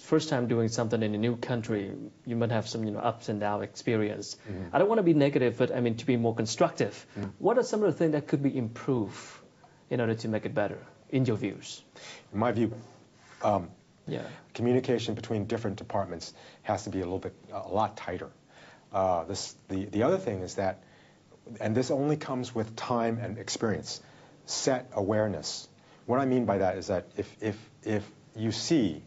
first time doing something in a new country, you might have some ups and down experience. Mm-hmm. I don't want to be negative, but I mean to be more constructive. Mm-hmm. What are some of the things that could be improved in order to make it better, in your views? In my view, Yeah. communication between different departments has to be a lot tighter. The other thing is that, and this only comes with time and experience, set awareness. What I mean by that is that if you see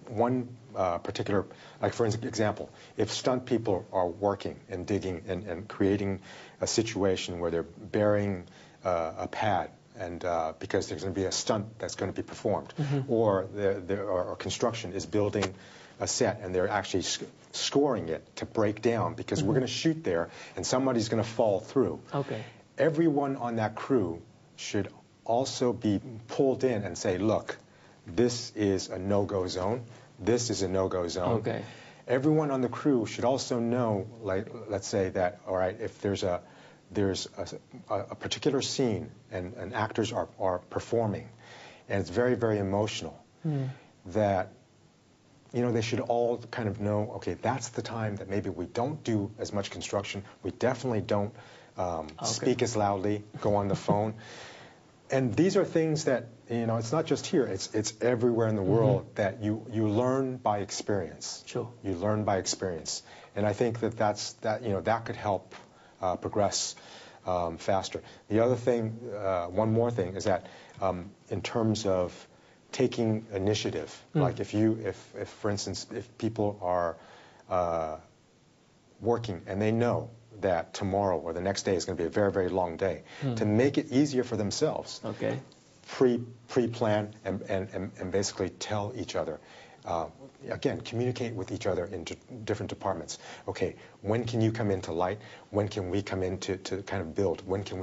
one particular, like for example, if stunt people are working and digging and creating a situation where they're burying a pad, and because there's going to be a stunt that's going to be performed, Mm-hmm. or construction is building a set and they're actually scoring it to break down because Mm-hmm. we're going to shoot there and somebody's going to fall through. Okay. Everyone on that crew should also be pulled in and say, look, this is a no-go zone. This is a no-go zone. Okay. Everyone on the crew should also know, like, let's say that, all right, if there's a particular scene and actors are performing and it's very, very emotional, that, they should all kind of know, okay, that's the time that maybe we don't do as much construction. We definitely don't speak as loudly, go on the phone. And these are things that, it's not just here, it's everywhere in the world that you learn by experience. Sure. You learn by experience. And I think that could help progress faster. The other thing, one more thing, is that in terms of taking initiative, like if for instance, if people are working and they know that tomorrow or the next day is going to be a very, very long day, to make it easier for themselves, okay, pre-plan and basically tell each other. Again, communicate with each other in different departments. Okay, when can you come into light? When can we come in to kind of build? When can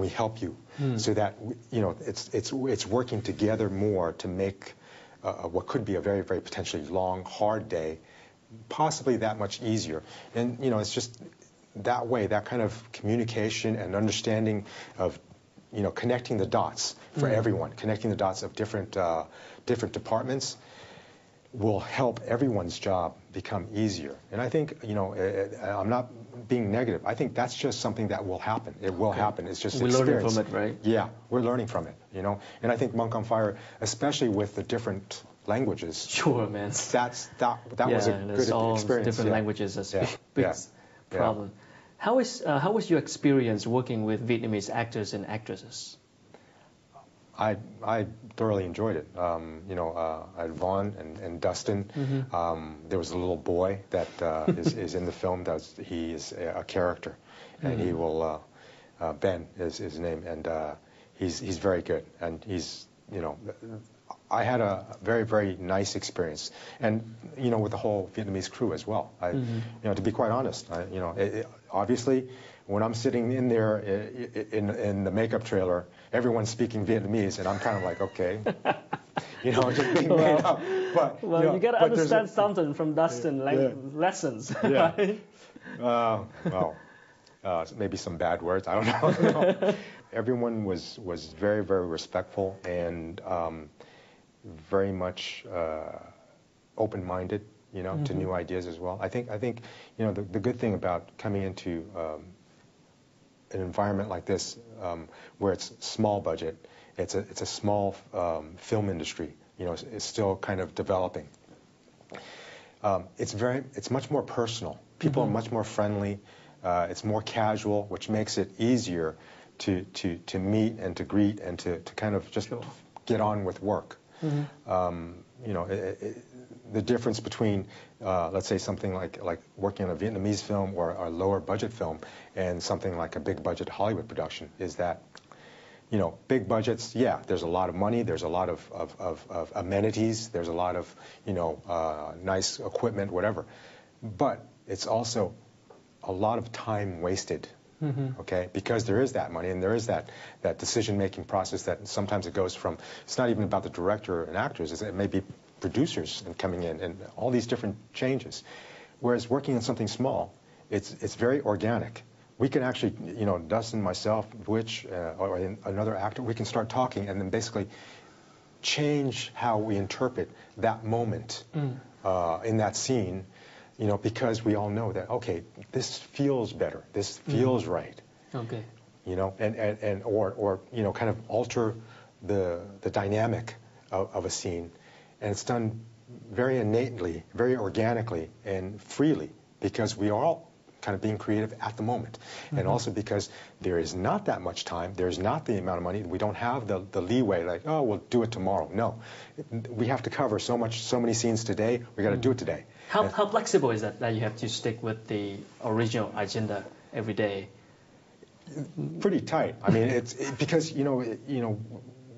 we help you? So that it's working together more to make what could be a very, very potentially long, hard day possibly that much easier. And it's just that way, that kind of communication and understanding of connecting the dots for everyone, connecting the dots of different departments, will help everyone's job become easier. And I think, I'm not being negative. I think that's just something that will happen. It will happen. It's just experience. We're learning from it, right? Yeah, we're learning from it, And I think Monk on Fire, especially with the different languages. Sure, man. That was a good experience. Different languages is a big problem. How was your experience working with Vietnamese actors and actresses? I thoroughly enjoyed it. I had Vaughn and Dustin. There was a little boy that is in the film. He is a character, and he will Ben is his name, and he's very good. And he's I had a very, very nice experience, and with the whole Vietnamese crew as well. To be quite honest, obviously, when I'm sitting in there in the makeup trailer, everyone's speaking Vietnamese, and I'm kind of like, okay, just being made up. But you got to understand something from Dustin lessons, right? Maybe some bad words. I don't know. Everyone was very, very respectful and very much open-minded, to new ideas as well. I think the good thing about coming into an environment like this, where it's small budget, it's a small film industry. It's still kind of developing. It's much more personal. People are much more friendly. It's more casual, which makes it easier to meet and to greet and to kind of just get on with work. The difference between, let's say, something like working on a Vietnamese film or a lower budget film and something like a big budget Hollywood production is that, big budgets, there's a lot of money, there's a lot of amenities, there's a lot of, nice equipment, whatever. But it's also a lot of time wasted. Okay, because there is that money and there is that decision-making process that sometimes it goes from, it's not even about the director and actors, it may be producers and coming in and all these different changes. Whereas working on something small, it's very organic. We can actually, Dustin, myself, Witch, or another actor, we can start talking and then basically change how we interpret that moment in that scene, you know, because we all know that, okay, this feels better, this feels right. Okay. You know, or you know, kind of alter the dynamic of a scene, and it's done very innately, very organically, and freely, because we are all kind of being creative at the moment, and also because there is not that much time, there's not the amount of money, we don't have the leeway, like, oh, we'll do it tomorrow. No, we have to cover so many scenes today. We got to do it today. How flexible is that you have to stick with the original agenda every day? Pretty tight. I mean, it's because you know,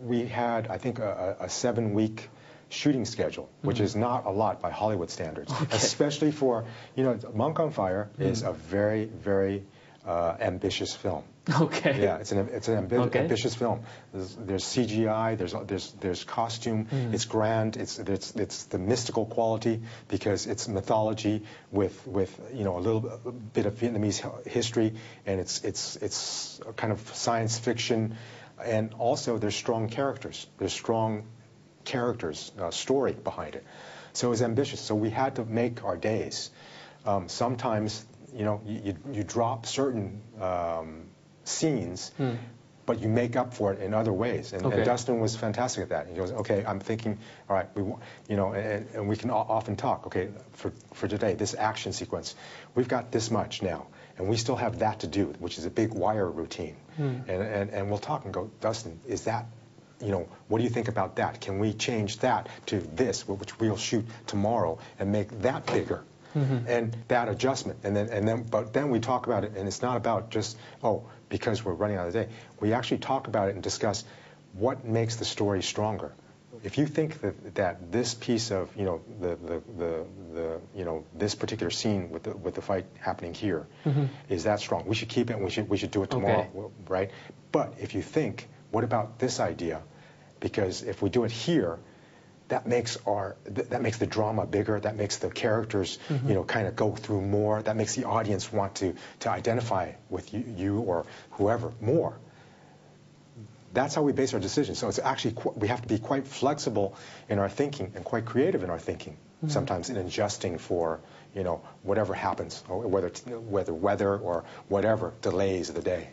we had, I think, a 7-week shooting schedule, which is not a lot by Hollywood standards, especially for, you know, Monk on Fire is a very, very ambitious film. Okay. Yeah, it's an ambitious film. There's CGI, there's costume, it's grand, it's the mystical quality because it's mythology with you know, a little bit of Vietnamese history, and it's kind of science fiction, and also there's strong characters. There's strong characters, story behind it. So it was ambitious. So we had to make our days. Sometimes, you know, you drop certain scenes, but you make up for it in other ways. And Dustin was fantastic at that. He goes, okay, I'm thinking, all right, you know, and we can often talk, okay, for today, this action sequence, we've got this much now, and we still have that to do, which is a big wire routine. And we'll talk and go, Dustin, is that, you know, what do you think about that? Can we change that to this, which we'll shoot tomorrow, and make that bigger? And that adjustment, but then we talk about it, and it's not about just, oh, because we're running out of the day. We actually talk about it and discuss what makes the story stronger. If you think that this piece of, you know, the you know, this particular scene with the fight happening here is that strong, we should keep it, and we should do it tomorrow, right? But if you think, what about this idea? Because if we do it here, that makes the drama bigger. That makes the characters, you know, kind of go through more. That makes the audience want to identify with you or whoever more. That's how we base our decisions. So it's actually we have to be quite flexible in our thinking and quite creative in our thinking. Sometimes in adjusting for, you know, whatever happens, or whether weather or whatever delays the day.